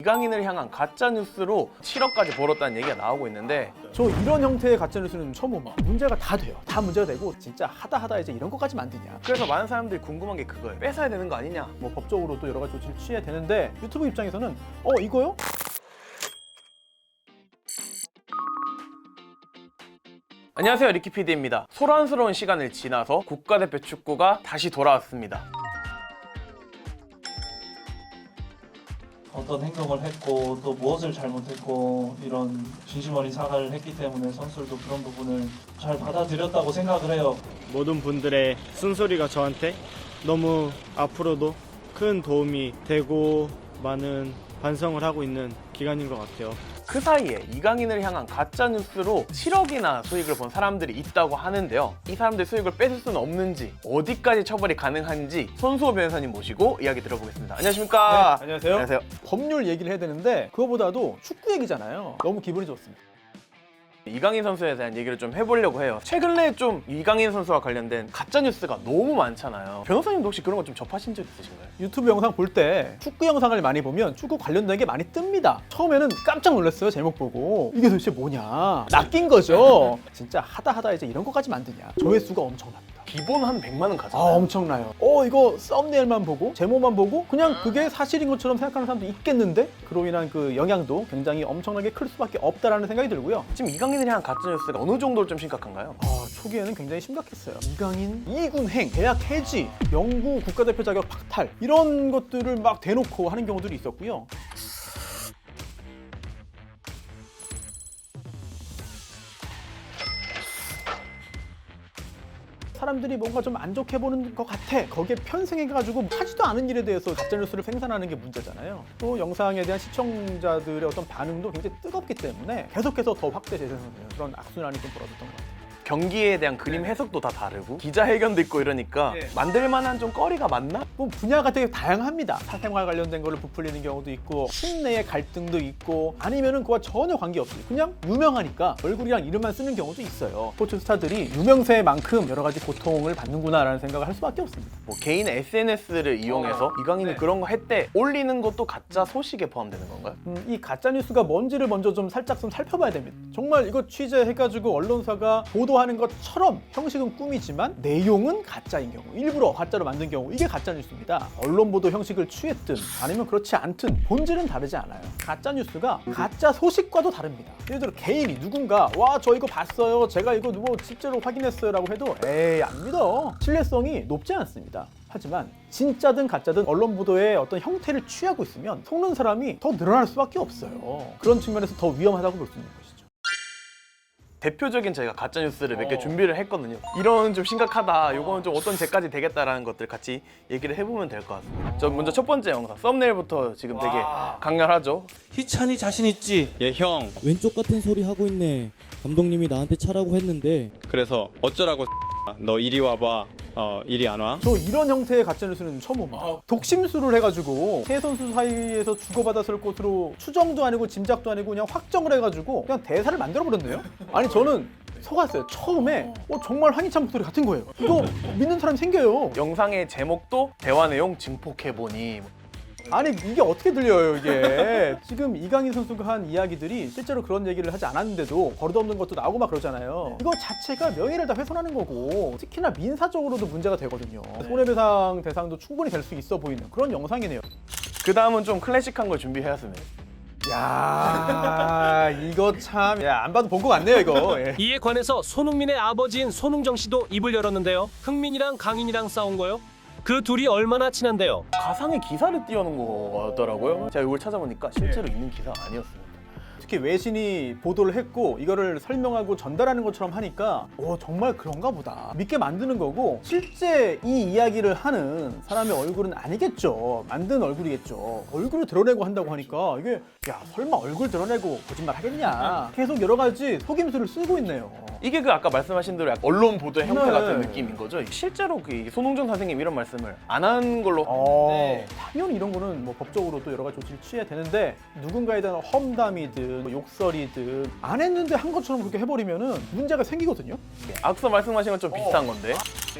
이강인을 향한 가짜뉴스로 7억까지 벌었다는 얘기가 나오고 있는데 저 이런 형태의 가짜뉴스는 처음 봐. 문제가 다 돼요. 다 문제가 되고 진짜 하다 이제 이런 것까지 만드냐. 그래서 많은 사람들이 궁금한 게 그거예요. 뺏어야 되는 거 아니냐. 뭐 법적으로 또 여러 가지 조치를 취해야 되는데 유튜브 입장에서는 이거요? 안녕하세요, 리키피디입니다. 소란스러운 시간을 지나서 국가대표 축구가 다시 돌아왔습니다. 어떤 행동을 했고 또 무엇을 잘못했고 이런 진심 어린 사과를 했기 때문에 선수들도 그런 부분을 잘 받아들였다고 생각을 해요. 모든 분들의 쓴소리가 저한테 너무 앞으로도 큰 도움이 되고 많은 반성을 하고 있는 기간인 것 같아요. 그 사이에 이강인을 향한 가짜뉴스로 7억이나 수익을 본 사람들이 있다고 하는데요. 이 사람들 수익을 뺏을 수는 없는지, 어디까지 처벌이 가능한지 손수호 변호사님 모시고 이야기 들어보겠습니다. 안녕하십니까? 네, 안녕하세요. 안녕하세요. 법률 얘기를 해야 되는데 그거보다도 축구 얘기잖아요. 너무 기분이 좋습니다. 이강인 선수에 대한 얘기를 좀 해보려고 해요. 최근에 좀 이강인 선수와 관련된 가짜뉴스가 너무 많잖아요. 변호사님도 혹시 그런 거 좀 접하신 적 있으신가요? 유튜브 영상 볼 때 축구 영상을 많이 보면 축구 관련된 게 많이 뜹니다. 처음에는 깜짝 놀랐어요. 제목 보고 이게 도대체 뭐냐. 낚인 거죠. 진짜 하다 이제 이런 것까지 만드냐. 조회수가 엄청납니다. 기본 한 100만 원 가잖아요. 엄청나요. 이거 썸네일만 보고 제목만 보고 그냥 그게 사실인 것처럼 생각하는 사람도 있겠는데 그로 인한 그 영향도 굉장히 엄청나게 클 수밖에 없다라는 생각이 들고요. 지금 이강인에 대한 가짜뉴스가 어느 정도로 좀 심각한가요? 초기에는 굉장히 심각했어요. 이강인 2군 행, 계약 해지, 영구 국가대표 자격 박탈 이런 것들을 막 대놓고 하는 경우들이 있었고요. 사람들이 뭔가 좀 안 좋게 보는 것 같아. 거기에 편승해가지고 하지도 않은 일에 대해서 가짜뉴스를 생산하는 게 문제잖아요. 또 영상에 대한 시청자들의 어떤 반응도 굉장히 뜨겁기 때문에 계속해서 더 확대 재생되는 그런 악순환이 좀 벌어졌던 것 같아요. 경기에 대한 그림 해석도 다 다르고 기자회견도 있고 이러니까 만들만한 좀 거리가 많나? 뭐 분야가 되게 다양합니다. 사생활 관련된 걸로 부풀리는 경우도 있고 팀 내의 갈등도 있고 아니면은 그와 전혀 관계없이 그냥 유명하니까 얼굴이랑 이름만 쓰는 경우도 있어요. 스포츠 스타들이 유명세만큼 여러 가지 고통을 받는구나라는 생각을 할 수밖에 없습니다. 뭐 개인 SNS를 이용해서 이강인이 그런 거 했대 올리는 것도 가짜 소식에 포함되는 건가요? 이 가짜 뉴스가 뭔지를 먼저 좀 살짝 좀 살펴봐야 됩니다. 정말 이거 취재해가지고 언론사가 보도하는 것처럼 형식은 꿈이지만 내용은 가짜인 경우, 일부러 가짜로 만든 경우 이게 가짜 뉴스입니다. 언론 보도 형식을 취했든 아니면 그렇지 않든 본질은 다르지 않아요. 가짜 뉴스가 가짜 소식과도 다릅니다. 예를 들어 개인이 누군가 저 이거 봤어요, 제가 이거 뭐 실제로 확인했어요라고 해도 에이 안 믿어. 신뢰성이 높지 않습니다. 하지만 진짜든 가짜든 언론 보도의 어떤 형태를 취하고 있으면 속는 사람이 더 늘어날 수밖에 없어요. 그런 측면에서 더 위험하다고 볼 수 있는 것이죠. 대표적인 저희가 가짜뉴스를 몇 개 준비를 했거든요. 이런 좀 심각하다, 요거는 좀 어떤 죄까지 되겠다라는 것들 같이 얘기를 해보면 될 것 같습니다. 저 먼저 첫 번째 영상 썸네일부터 지금 되게 강렬하죠? 희찬이 자신 있지? 얘 형, 왼쪽 같은 소리 하고 있네. 감독님이 나한테 차라고 했는데. 그래서 어쩌라고 너 이리 와봐. 이리 안 와? 저 이런 형태의 가짜뉴스는 처음 봐. 독심술을 해가지고 세 선수 사이에서 주고받았을 것으로 추정도 아니고 짐작도 아니고 그냥 확정을 해가지고 그냥 대사를 만들어버렸네요. 아니 저는 속았어요. 처음에 정말 황희찬 목소리 같은 거예요. 이거 믿는 사람이 생겨요. 영상의 제목도 대화 내용 증폭해보니. 아니 이게 어떻게 들려요 이게. 지금 이강인 선수가 한 이야기들이 실제로 그런 얘기를 하지 않았는데도 버릇없는 것도 나오고 막 그러잖아요. 이거 자체가 명예를 다 훼손하는 거고 특히나 민사적으로도 문제가 되거든요. 손해배상 대상도 충분히 될 수 있어 보이는 그런 영상이네요. 그 다음은 좀 클래식한 걸 준비해왔습니다. 야 이거 참 안 봐도 본 것 같네요 이거. 예. 이에 관해서 손흥민의 아버지인 손흥정 씨도 입을 열었는데요. 흥민이랑 강인이랑 싸운 거요? 그 둘이 얼마나 친한데요? 가상의 기사를 띄워놓은 거 같더라고요. 제가 이걸 찾아보니까 실제로 있는 기사가 아니었습니다. 특히 외신이 보도를 했고 이거를 설명하고 전달하는 것처럼 하니까 정말 그런가 보다 믿게 만드는 거고, 실제 이 이야기를 하는 사람의 얼굴은 아니겠죠. 만든 얼굴이겠죠. 얼굴을 드러내고 한다고 하니까 이게 설마 얼굴 드러내고 거짓말 하겠냐. 계속 여러 가지 속임수를 쓰고 있네요. 이게 그 아까 말씀하신 대로 약간 언론 보도의 형태 네. 같은 느낌인 거죠. 실제로 그 손흥정 선생님 이런 말씀을 안 한 걸로. 당연히 이런 거는 뭐 법적으로 또 여러 가지 조치를 취해야 되는데 누군가에 대한 험담이든 비난이든 뭐 욕설이든 안 했는데 한 것처럼 그렇게 해버리면은 문제가 생기거든요. 앞서 말씀하신 건 좀 비슷한 건데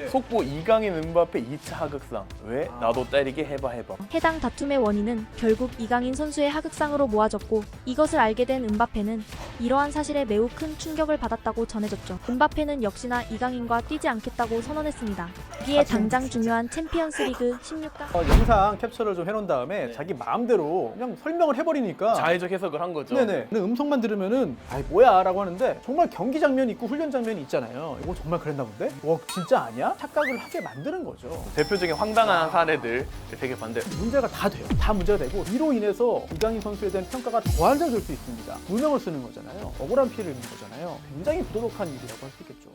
속보 이강인 은바페 2차 하극상 왜 나도 때리게 해봐. 해당 다툼의 원인은 결국 이강인 선수의 하극상으로 모아졌고 이것을 알게 된 은바페는 이러한 사실에 매우 큰 충격을 받았다고 전해졌죠. 은바페는 역시나 이강인과 뛰지 않겠다고 선언했습니다. 이에 당장 중요한 챔피언스리그 16강 영상 캡처를 좀 해놓은 다음에 자기 마음대로 그냥 설명을 해버리니까 자의적 해석을 한 거죠. 네네. 근데 음성만 들으면은 아이 뭐야 라고 하는데 정말 경기 장면이 있고 훈련 장면이 있잖아요. 이거 정말 그랬나 본데? 와 진짜 아니야? 착각을 하게 만드는 거죠. 대표적인 황당한 사례들 되게 반대. 문제가 다 돼요. 다 문제가 되고 이로 인해서 이강인 선수에 대한 평가가 더 안정될 수 있습니다. 누명을 쓰는 거잖아요. 억울한 피해를 입는 거잖아요. 굉장히 부도덕한 일이라고 할 수 있겠죠.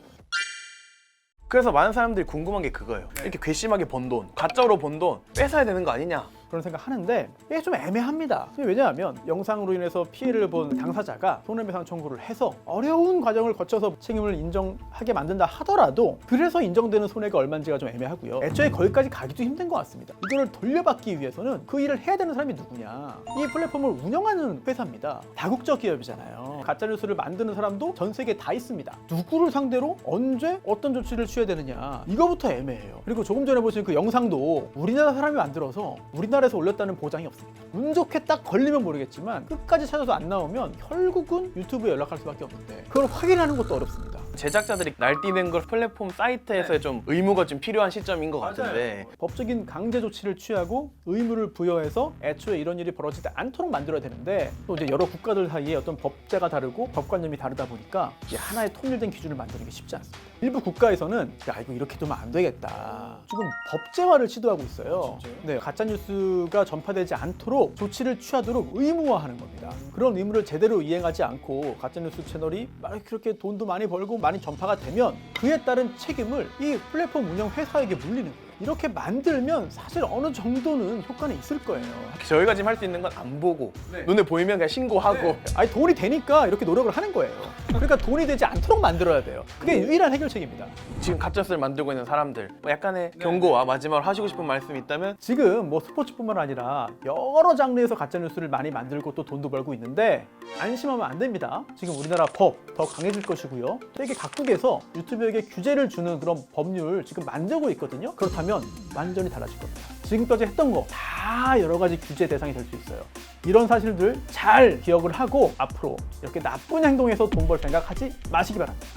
그래서 많은 사람들이 궁금한 게 그거예요. 이렇게 괘씸하게 번 돈, 가짜로 번 돈 뺏어야 되는 거 아니냐? 그런 생각 하는데 이게 좀 애매합니다. 왜냐하면 영상으로 인해서 피해를 본 당사자가 손해배상 청구를 해서 어려운 과정을 거쳐서 책임을 인정하게 만든다 하더라도 그래서 인정되는 손해가 얼마인지가 좀 애매하고요. 애초에 거기까지 가기도 힘든 것 같습니다. 이거를 돌려받기 위해서는 그 일을 해야 되는 사람이 누구냐? 이 플랫폼을 운영하는 회사입니다. 다국적 기업이잖아요. 가짜뉴스를 만드는 사람도 전 세계에 다 있습니다. 누구를 상대로 언제 어떤 조치를 취해야 되느냐 이거부터 애매해요. 그리고 조금 전에 보신 그 영상도 우리나라 사람이 만들어서 우리나라에서 올렸다는 보장이 없습니다. 운 좋게 딱 걸리면 모르겠지만 끝까지 찾아도 안 나오면 결국은 유튜브에 연락할 수밖에 없는데 그걸 확인하는 것도 어렵습니다. 제작자들이 날뛰는 걸 플랫폼 사이트에서의 좀 의무가 좀 필요한 시점인 것 같은데 법적인 강제 조치를 취하고 의무를 부여해서 애초에 이런 일이 벌어지지 않도록 만들어야 되는데 또 이제 여러 국가들 사이에 어떤 법제가 다르고 법관념이 다르다 보니까 이게 하나의 통일된 기준을 만드는 게 쉽지 않습니다. 일부 국가에서는 야 이거 이렇게 두면 안 되겠다. 지금 법제화를 시도하고 있어요. 네, 가짜 뉴스가 전파되지 않도록 조치를 취하도록 의무화하는 겁니다. 그런 의무를 제대로 이행하지 않고 가짜 뉴스 채널이 막 그렇게 돈도 많이 벌고 많이 전파가 되면 그에 따른 책임을 이 플랫폼 운영 회사에게 물리는 거예요. 이렇게 만들면 사실 어느 정도는 효과는 있을 거예요. 저희가 지금 할 수 있는 건 안 보고 눈에 보이면 그냥 신고하고 아니 돈이 되니까 이렇게 노력을 하는 거예요. 그러니까 돈이 되지 않도록 만들어야 돼요. 그게 유일한 해결책입니다. 지금 가짜뉴스를 만들고 있는 사람들 뭐 약간의 경고와 마지막으로 하시고 싶은 말씀이 있다면 지금 뭐 스포츠뿐만 아니라 여러 장르에서 가짜뉴스를 많이 만들고 또 돈도 벌고 있는데 안심하면 안 됩니다. 지금 우리나라 법 더 강해질 것이고요. 세계 각국에서 유튜브에게 규제를 주는 그런 법률 지금 만들고 있거든요. 그렇다면 완전히 달라질 겁니다. 지금까지 했던 거 다 여러 가지 규제 대상이 될 수 있어요. 이런 사실들 잘 기억을 하고 앞으로 이렇게 나쁜 행동에서 돈 벌 생각하지 마시기 바랍니다.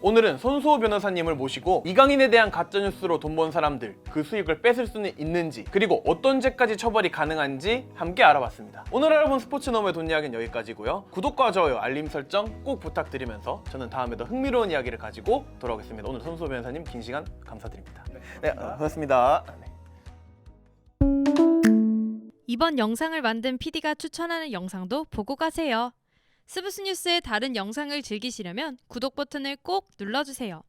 오늘은 손수호 변호사님을 모시고 이강인에 대한 가짜뉴스로 돈 번 사람들 그 수익을 뺏을 수는 있는지 그리고 어떤 죄까지 처벌이 가능한지 함께 알아봤습니다. 오늘 알아본 스포츠놈의 돈 이야기는 여기까지고요. 구독과 좋아요, 알림 설정 꼭 부탁드리면서 저는 다음에 더 흥미로운 이야기를 가지고 돌아오겠습니다. 오늘 손수호 변호사님 긴 시간 감사드립니다. 네, 고맙습니다. 이번 영상을 만든 PD가 추천하는 영상도 보고 가세요. 스브스 뉴스의 다른 영상을 즐기시려면 구독 버튼을 꼭 눌러주세요.